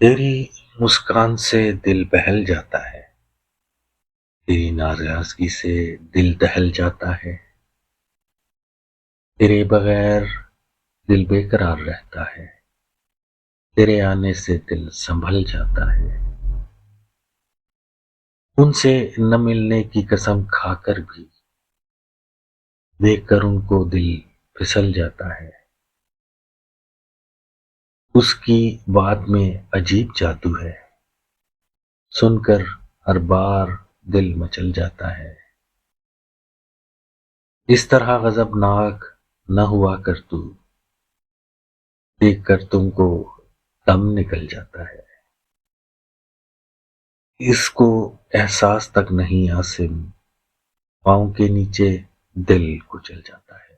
تیری مسکان سے دل بہل جاتا ہے، تیری ناراضگی سے دل دہل جاتا ہے، تیرے بغیر دل بے قرار رہتا ہے، تیرے آنے سے دل سنبھل جاتا ہے۔ ان سے نہ ملنے کی قسم کھا کر بھی دیکھ کر ان کو دل پھسل جاتا ہے۔ اس کی بات میں عجیب جادو ہے، سن کر ہر بار دل مچل جاتا ہے۔ اس طرح غضبناک نہ ہوا کر تو، دیکھ کر تم کو دم نکل جاتا ہے۔ اس کو احساس تک نہیں عاصم، پاؤں کے نیچے دل کچل جاتا ہے۔